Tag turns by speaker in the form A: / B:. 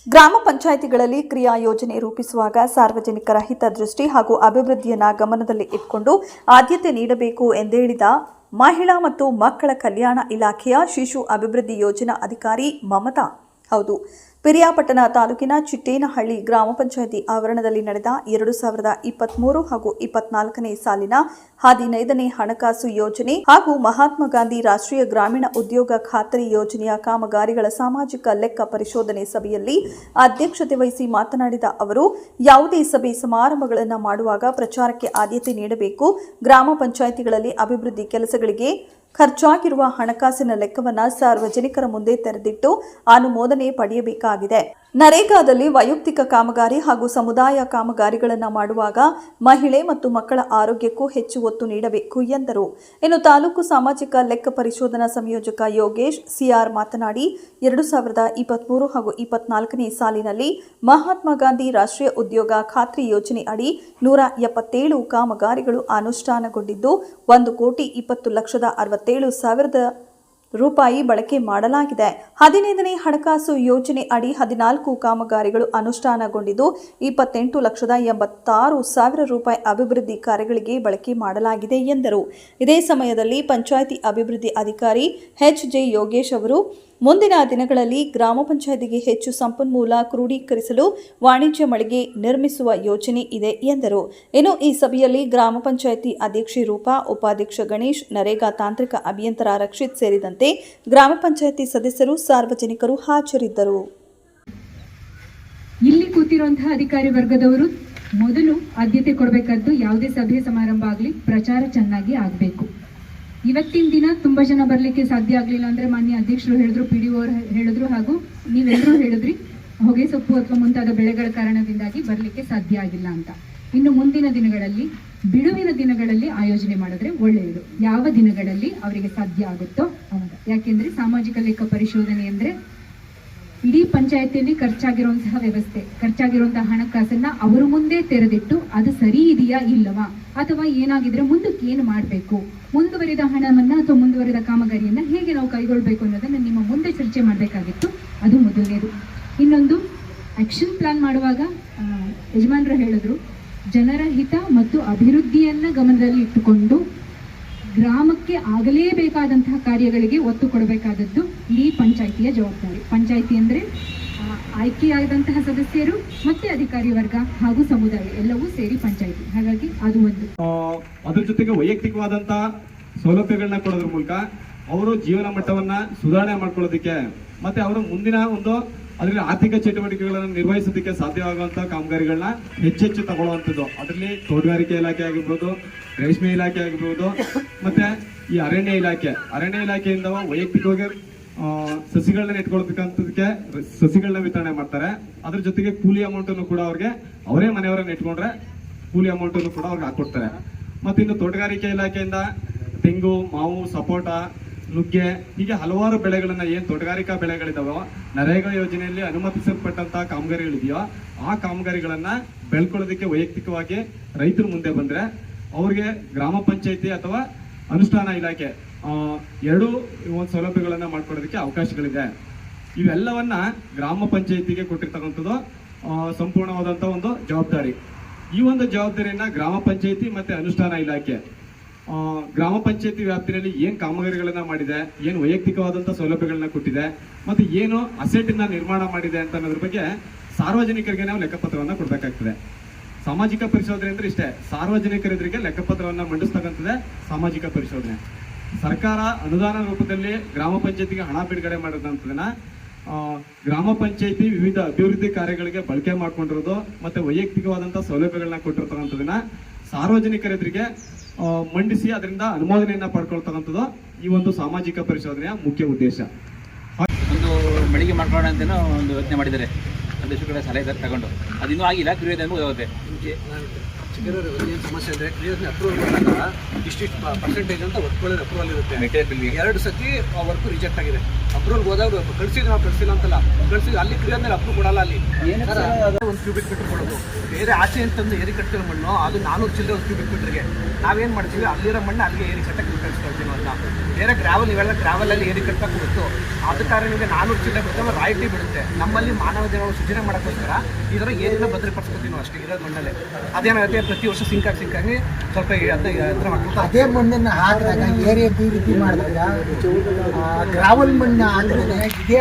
A: ಗ್ರಾಮ ಪಂಚಾಯಿತಿಗಳಲ್ಲಿ ಕ್ರಿಯಾ ಯೋಜನೆ ರೂಪಿಸುವಾಗ ಸಾರ್ವಜನಿಕರ ಹಿತದೃಷ್ಟಿ ಹಾಗೂ ಅಭಿವೃದ್ಧಿಯನ್ನ ಗಮನದಲ್ಲಿ ಇಟ್ಟುಕೊಂಡು ಆದ್ಯತೆ ನೀಡಬೇಕು ಎಂದೇಳಿದ ಮಹಿಳಾ ಮತ್ತು ಮಕ್ಕಳ ಕಲ್ಯಾಣ ಇಲಾಖೆಯ ಶಿಶು ಅಭಿವೃದ್ಧಿ ಯೋಜನಾ ಅಧಿಕಾರಿ ಮಮತಾ. ಹೌದು, ಪಿರಿಯಾಪಟ್ಟಣ ತಾಲೂಕಿನ ಚಿಟ್ಟೇನಹಳ್ಳಿ ಗ್ರಾಮ ಪಂಚಾಯಿತಿ ಆವರಣದಲ್ಲಿ ನಡೆದ 2023 ಹಾಗೂ 24ನೇ ಸಾಲಿನ 15ನೇ ಹಣಕಾಸು ಯೋಜನೆ ಹಾಗೂ ಮಹಾತ್ಮ ಗಾಂಧಿ ರಾಷ್ಟ್ರೀಯ ಗ್ರಾಮೀಣ ಉದ್ಯೋಗ ಖಾತರಿ ಯೋಜನೆಯ ಕಾಮಗಾರಿಗಳ ಸಾಮಾಜಿಕ ಲೆಕ್ಕ ಪರಿಶೋಧನೆ ಸಭೆಯಲ್ಲಿ ಅಧ್ಯಕ್ಷತೆ ವಹಿಸಿ ಮಾತನಾಡಿದ ಅವರು, ಯಾವುದೇ ಸಭೆ ಸಮಾರಂಭಗಳನ್ನು ಮಾಡುವಾಗ ಪ್ರಚಾರಕ್ಕೆ ಆದ್ಯತೆ ನೀಡಬೇಕು. ಗ್ರಾಮ ಪಂಚಾಯಿತಿಗಳಲ್ಲಿ ಅಭಿವೃದ್ಧಿ ಕೆಲಸಗಳಿಗೆ ಖರ್ಚಾಗಿರುವ ಹಣಕಾಸಿನ ಲೆಕ್ಕವನ್ನು ಸಾರ್ವಜನಿಕರ ಮುಂದೆ ತೆರೆದಿಟ್ಟು ಅನುಮೋದನೆ ಪಡೆಯಬೇಕಾಗಿದೆ. ನರೇಗಾದಲ್ಲಿ ವೈಯಕ್ತಿಕ ಕಾಮಗಾರಿ ಹಾಗೂ ಸಮುದಾಯ ಕಾಮಗಾರಿಗಳನ್ನು ಮಾಡುವಾಗ ಮಹಿಳೆ ಮತ್ತು ಮಕ್ಕಳ ಆರೋಗ್ಯಕ್ಕೂ ಹೆಚ್ಚು ಒತ್ತು ನೀಡಬೇಕು ಎಂದರು. ಇನ್ನು ತಾಲೂಕು ಸಾಮಾಜಿಕ ಲೆಕ್ಕ ಪರಿಶೋಧನಾ ಸಂಯೋಜಕ ಯೋಗೇಶ್ ಸಿಆರ್ ಮಾತನಾಡಿ, 2023 ಹಾಗೂ 24ನೇ ಸಾಲಿನಲ್ಲಿ ಮಹಾತ್ಮ ಗಾಂಧಿ ರಾಷ್ಟ್ರೀಯ ಉದ್ಯೋಗ ಖಾತ್ರಿ ಯೋಜನೆ ಅಡಿ 177 ಕಾಮಗಾರಿಗಳು ಅನುಷ್ಠಾನಗೊಂಡಿದ್ದು 1,20,67,000 ರೂಪಾಯಿ ಬಳಕೆ ಮಾಡಲಾಗಿದೆ. 15ನೇ ಹಣಕಾಸು ಯೋಜನೆ ಅಡಿ 14 ಕಾಮಗಾರಿಗಳು ಅನುಷ್ಠಾನಗೊಂಡಿದ್ದು 28,86,000 ರೂಪಾಯಿ ಅಭಿವೃದ್ಧಿ ಕಾರ್ಯಗಳಿಗೆ ಬಳಕೆ ಮಾಡಲಾಗಿದೆ ಎಂದರು. ಇದೇ ಸಮಯದಲ್ಲಿ ಪಂಚಾಯಿತಿ ಅಭಿವೃದ್ಧಿ ಅಧಿಕಾರಿ ಎಚ್.ಜೆ. ಯೋಗೇಶ್ ಅವರು ಮುಂದಿನ ದಿನಗಳಲ್ಲಿ ಗ್ರಾಮ ಪಂಚಾಯಿತಿಗೆ ಹೆಚ್ಚು ಸಂಪನ್ಮೂಲ ಕ್ರೋಢೀಕರಿಸಲು ವಾಣಿಜ್ಯ ಮಳಿಗೆ ನಿರ್ಮಿಸುವ ಯೋಜನೆ ಇದೆ ಎಂದರು. ಇನ್ನು ಈ ಸಭೆಯಲ್ಲಿ ಗ್ರಾಮ ಪಂಚಾಯಿತಿ ಅಧ್ಯಕ್ಷೆ ರೂಪಾ, ಉಪಾಧ್ಯಕ್ಷ ಗಣೇಶ್, ನರೇಗಾ ತಾಂತ್ರಿಕ ಅಭಿಯಂತರ ರಕ್ಷಿತ್ ಸೇರಿದಂತೆ ಗ್ರಾಮ ಪಂಚಾಯಿತಿ ಸದಸ್ಯರು, ಸಾರ್ವಜನಿಕರು ಹಾಜರಿದ್ದರು.
B: ಇಲ್ಲಿ ಕೂತಿರುವಂತಹ ಅಧಿಕಾರಿ ವರ್ಗದವರು ಮೊದಲು ಆದ್ಯತೆ ಕೊಡಬೇಕಾದ್ದು ಯಾವುದೇ ಸಭೆ ಸಮಾರಂಭ ಆಗಲಿ ಪ್ರಚಾರ ಚೆನ್ನಾಗಿ ಆಗಬೇಕು. ಇವತ್ತಿನ ದಿನ ತುಂಬಾ ಜನ ಬರ್ಲಿಕ್ಕೆ ಸಾಧ್ಯ ಆಗಲಿಲ್ಲ ಅಂದ್ರೆ ಮಾನ್ಯ ಅಧ್ಯಕ್ಷರು ಹೇಳಿದ್ರು, PDO ಹೇಳಿದ್ರು, ಹಾಗೂ ನೀವೆಲ್ಲರೂ ಹೇಳಿದ್ರಿ ಹೊಗೆ ಸೊಪ್ಪು ಅಥವಾ ಮುಂತಾದ ಬೆಳೆಗಳ ಕಾರಣದಿಂದಾಗಿ ಬರ್ಲಿಕ್ಕೆ ಸಾಧ್ಯ ಆಗಿಲ್ಲ ಅಂತ. ಇನ್ನು ಮುಂದಿನ ದಿನಗಳಲ್ಲಿ ಬಿಡುವಿನ ದಿನಗಳಲ್ಲಿ ಆಯೋಜನೆ ಮಾಡಿದ್ರೆ ಒಳ್ಳೆಯದು. ಯಾವ ದಿನಗಳಲ್ಲಿ ಅವರಿಗೆ ಸಾಧ್ಯ ಆಗುತ್ತೋ ಅವಾಗ. ಯಾಕೆಂದ್ರೆ ಸಾಮಾಜಿಕ ಲೆಕ್ಕ ಪರಿಶೋಧನೆ ಅಂದ್ರೆ ಇಡೀ ಪಂಚಾಯತಿಯಲ್ಲಿ ಖರ್ಚಾಗಿರುವಂತಹ ವ್ಯವಸ್ಥೆ, ಖರ್ಚಾಗಿರುವಂತಹ ಹಣಕಾಸನ್ನ ಅವರು ಮುಂದೆ ತೆರೆದಿಟ್ಟು ಅದು ಸರಿ ಇದೆಯಾ ಇಲ್ಲವಾ, ಅಥವಾ ಏನಾಗಿದ್ರೆ ಮುಂದಕ್ಕೆ ಏನು ಮಾಡಬೇಕು, ಮುಂದುವರಿದ ಹಣವನ್ನ ಅಥವಾ ಮುಂದುವರಿದ ಕಾಮಗಾರಿಯನ್ನ ಹೇಗೆ ನಾವು ಕೈಗೊಳ್ಳಬೇಕು ಅನ್ನೋದನ್ನ ನಿಮ್ಮ ಮುಂದೆ ಚರ್ಚೆ ಮಾಡಬೇಕಾಗಿತ್ತು. ಅದು ಮೊದಲನೇದು. ಇನ್ನೊಂದು, ಆಕ್ಷನ್ ಪ್ಲಾನ್ ಮಾಡುವಾಗ ಯಜಮಾನರು ಹೇಳಿದ್ರು, ಜನರ ಹಿತ ಮತ್ತು ಅಭಿವೃದ್ಧಿಯನ್ನ ಗಮನದಲ್ಲಿ ಇಟ್ಟುಕೊಂಡು ಗ್ರಾಮಕ್ಕೆ ಆಗಲೇಬೇಕಾದಂತಹ ಕಾರ್ಯಗಳಿಗೆ ಒತ್ತು ಕೊಡಬೇಕಾದದ್ದು ಈ ಪಂಚಾಯಿತಿಯ ಜವಾಬ್ದಾರಿ. ಪಂಚಾಯಿತಿ ಅಂದ್ರೆ ಆಯ್ಕೆಯಾದಂತಹ ಸದಸ್ಯರು ಮತ್ತೆ ಅಧಿಕಾರಿ ವರ್ಗ ಹಾಗೂ ಸಮುದಾಯ ಎಲ್ಲವೂ ಸೇರಿ ಪಂಚಾಯಿತಿ. ಹಾಗಾಗಿ ಅದು ಒಂದು.
C: ಅದ್ರ ಜೊತೆಗೆ ವೈಯಕ್ತಿಕವಾದಂತಹ ಸೌಲಭ್ಯಗಳನ್ನ ಕೊಡೋದ್ರ ಮೂಲಕ ಅವರು ಜೀವನ ಮಟ್ಟವನ್ನ ಸುಧಾರಣೆ ಮಾಡ್ಕೊಳ್ಳೋದಕ್ಕೆ ಮತ್ತೆ ಅವರ ಮುಂದಿನ ಒಂದು ಅದರಲ್ಲಿ ಆರ್ಥಿಕ ಚಟುವಟಿಕೆಗಳನ್ನು ನಿರ್ವಹಿಸೋದಕ್ಕೆ ಸಾಧ್ಯವಾಗುವಂತಹ ಕಾಮಗಾರಿಗಳನ್ನ ಹೆಚ್ಚೆಚ್ಚು ತಗೊಳ್ಳುವಂಥದ್ದು. ಅದರಲ್ಲಿ ತೋಟಗಾರಿಕೆ ಇಲಾಖೆ ಆಗಿರ್ಬೋದು, ರೇಷ್ಮೆ ಇಲಾಖೆ ಆಗಿರ್ಬೋದು, ಮತ್ತೆ ಈ ಅರಣ್ಯ ಇಲಾಖೆಯಿಂದ ವೈಯಕ್ತಿಕವಾಗಿ ಸಸಿಗಳನ್ನ ನೆಟ್ಕೊಳ್ತಕ್ಕಂಥದಕ್ಕೆ ಸಸಿಗಳನ್ನ ವಿತರಣೆ ಮಾಡ್ತಾರೆ. ಅದ್ರ ಜೊತೆಗೆ ಕೂಲಿ ಅಮೌಂಟ್ ಅನ್ನು ಕೂಡ ಅವ್ರಿಗೆ ಅವರೇ ಮನೆಯವರನ್ನ ಇಟ್ಕೊಂಡ್ರೆ ಕೂಲಿ ಅಮೌಂಟ್ ಅನ್ನು ಕೂಡ ಅವ್ರಿಗೆ ಹಾಕೊಡ್ತಾರೆ. ಮತ್ತೆ ಇನ್ನು ತೋಟಗಾರಿಕೆ ಇಲಾಖೆಯಿಂದ ತೆಂಗು, ಮಾವು, ಸಪೋಟ, ನುಗ್ಗೆ ಹೀಗೆ ಹಲವಾರು ಬೆಳೆಗಳನ್ನ ಏನ್ ತೋಟಗಾರಿಕಾ ಬೆಳೆಗಳಿದಾವೋ ನರೇಗಾ ಯೋಜನೆಯಲ್ಲಿ ಅನುಮತಿಸಲ್ಪಟ್ಟಂತಹ ಕಾಮಗಾರಿಗಳಿದೆಯೋ ಆ ಕಾಮಗಾರಿಗಳನ್ನ ಬೆಳ್ಕೊಳ್ಳೋದಕ್ಕೆ ವೈಯಕ್ತಿಕವಾಗಿ ರೈತರು ಮುಂದೆ ಬಂದ್ರೆ ಅವ್ರಿಗೆ ಗ್ರಾಮ ಪಂಚಾಯಿತಿ ಅಥವಾ ಅನುಷ್ಠಾನ ಇಲಾಖೆ ಎರಡೂ ಒಂದು ಸೌಲಭ್ಯಗಳನ್ನ ಮಾಡ್ಕೊಡೋದಕ್ಕೆ ಅವಕಾಶಗಳಿದೆ. ಇವೆಲ್ಲವನ್ನ ಗ್ರಾಮ ಪಂಚಾಯಿತಿಗೆ ಕೊಟ್ಟಿರ್ತಕ್ಕಂಥದ್ದು ಸಂಪೂರ್ಣವಾದಂತ ಒಂದು ಜವಾಬ್ದಾರಿ. ಈ ಒಂದು ಜವಾಬ್ದಾರಿಯನ್ನ ಗ್ರಾಮ ಪಂಚಾಯಿತಿ ಮತ್ತೆ ಅನುಷ್ಠಾನ ಇಲಾಖೆ ಗ್ರಾಮ ಪಂಚಾಯತಿ ವ್ಯಾಪ್ತಿಯಲ್ಲಿ ಏನ್ ಕಾಮಗಾರಿಗಳನ್ನ ಮಾಡಿದೆ, ಏನು ವೈಯಕ್ತಿಕವಾದಂತಹ ಸೌಲಭ್ಯಗಳನ್ನ ಕೊಟ್ಟಿದೆ, ಮತ್ತೆ ಏನು ಅಸೆಟ್ ನ ನಿರ್ಮಾಣ ಮಾಡಿದೆ ಅಂತ ಅನ್ನೋದ್ರ ಬಗ್ಗೆ ಸಾರ್ವಜನಿಕರಿಗೆ ನಾವು ಲೆಕ್ಕಪತ್ರವನ್ನ ಕೊಡ್ಬೇಕಾಗ್ತದೆ. ಸಾಮಾಜಿಕ ಪರಿಶೋಧನೆ ಅಂದ್ರೆ ಇಷ್ಟೇ, ಸಾರ್ವಜನಿಕರೆದುರಿಗೆ ಲೆಕ್ಕಪತ್ರವನ್ನ ಮಂಡಿಸ್ತಕ್ಕಂಥದ್ದೇ ಸಾಮಾಜಿಕ ಪರಿಶೋಧನೆ. ಸರ್ಕಾರ ಅನುದಾನ ರೂಪದಲ್ಲಿ ಗ್ರಾಮ ಪಂಚಾಯತಿಗೆ ಹಣ ಬಿಡುಗಡೆ ಮಾಡಿದಂಥದನ್ನ ಗ್ರಾಮ ಪಂಚಾಯತಿ ವಿವಿಧ ಅಭಿವೃದ್ಧಿ ಕಾರ್ಯಗಳಿಗೆ ಬಳಕೆ ಮಾಡ್ಕೊಂಡಿರೋದು ಮತ್ತೆ ವೈಯಕ್ತಿಕವಾದಂತಹ ಸೌಲಭ್ಯಗಳನ್ನ ಕೊಟ್ಟಿರ್ತಕ್ಕಂಥದನ್ನ ಸಾರ್ವಜನಿಕರೆದುರಿಗೆ ಮಂಡಿಸಿ ಅದರಿಂದ ಅನುಮೋದನೆಯನ್ನ ಪಡ್ಕೊಳ್ತಕ್ಕಂಥದ್ದು ಈ ಒಂದು ಸಾಮಾಜಿಕ ಪರಿಶೋಧನೆಯ ಮುಖ್ಯ ಉದ್ದೇಶ.
D: ಒಂದು ಮಳಿಗೆ ಮಾಡ್ಕೊಳ್ಳೋಣ ಅಂತ ಒಂದು ಯೋಚನೆ ಮಾಡಿದ್ದಾರೆ. ಒಂದಷ್ಟು ಕಡೆ ಸಲಹೆ ತಗೊಂಡು ಅದಿನ್ನೂ ಆಗಿಲ್ಲ, ಕ್ರಿಯೆ ಹೋಗುತ್ತೆ.
E: ಚಿಕ್ಕದಾದ್ರೆ ಏನು ಸಮಸ್ಯೆ ಅಂದರೆ ಕ್ಲಿಯರ್ನ ಅಪ್ರೂವಲ್ ಮಾಡಿದಾಗ ಇಷ್ಟಿಷ್ಟು ಪರ್ಸೆಂಟೇಜ್ ಅಂತ ವರ್ಕ್ಗಳಲ್ಲಿ ಅಪ್ರೂವಲ್ ಇರುತ್ತೆ. ಎರಡು ಸತಿ ವರ್ಕ್ ರಿಜೆಕ್ಟ್ ಆಗಿದೆ. ಅಪ್ರೂವಲ್ ಹೋದಾಗ ಕಳಿಸಿದ್ರೆ ನಾವು ಕಳಿಸಿಲ್ಲ ಅಂತಲ್ಲ, ಕಳಿಸಿದ್ರೆ ಅಲ್ಲಿ ಕ್ಲಿಯರ್ ಮೇಲೆ ಅಪ್ರೂವ್ ಕೊಡಲ್ಲ. ಅಲ್ಲಿ ಒಂದು ಕ್ಯೂಬಿಕ್ ಮೀಟರ್ ಕೊಡೋದು, ಬೇರೆ ಆಚೆ ಅಂತಂದು ಏರಿ ಕಟ್ತಿರೋ ಮಣ್ಣು ಅದು 400 ಚಿಲ್ಲರೆ ಒಂದು ಕ್ಯೂಬಿಕ್ ಮೀಟರ್ಗೆ. ನಾವೇನು ಮಾಡ್ತೀವಿ, ಅಲ್ಲಿರೋ ಮಣ್ಣು ಅಲ್ಲಿಗೆ ಏರಿ ಕಟ್ಟಕ್ಕೆ ಕಳಿಸ್ಕೊಳ್ತೀವಿ ಅಂತ. ಬೇರೆ ಗ್ರಾವಲ್ ಇವೆಲ್ಲ ಗ್ರಾವಲಲ್ಲಿ ಏರಿ ಕಟ್ಟಕ್ಕೆ ಹೋಗುತ್ತೋ ಆದ ಕಾರಣಕ್ಕೆ 400 ಚಿಲ್ಲರೆ ಬರುತ್ತೆ, ರಾಯಿಟಿ ಬಿಡುತ್ತೆ. ನಮ್ಮಲ್ಲಿ ಮಾನವ ಜನರು ಸೃಜನೆ ಮಾಡೋಕ್ಕೋಸ್ಕರ ಇದರ ಏರಿನ ಭದ್ರಪಡಿಸ್ಕೊತೀವಿ ನಾವು ಅಷ್ಟೇ ಇರೋದು ಮಣ್ಣಲ್ಲೇ. ಅದೇನಾಗುತ್ತೆ, ಪ್ರತಿ ವರ್ಷ ಸಿಂಕಾಗಿ ಸ್ವಲ್ಪ ಅದನ್ನ ಮಾಡ್ಕೊಳ್ತಾ
F: ಅದೇ ಮಣ್ಣನ್ನು ಹಾಕಿದಾಗ ಏರಿಯಾ ಈ ರೀತಿ ಮಾಡಿದಾಗ ಗ್ರಾವಲ್ ಮಣ್ಣು ಹಾಕಿದ್ರೆ ಇದೇ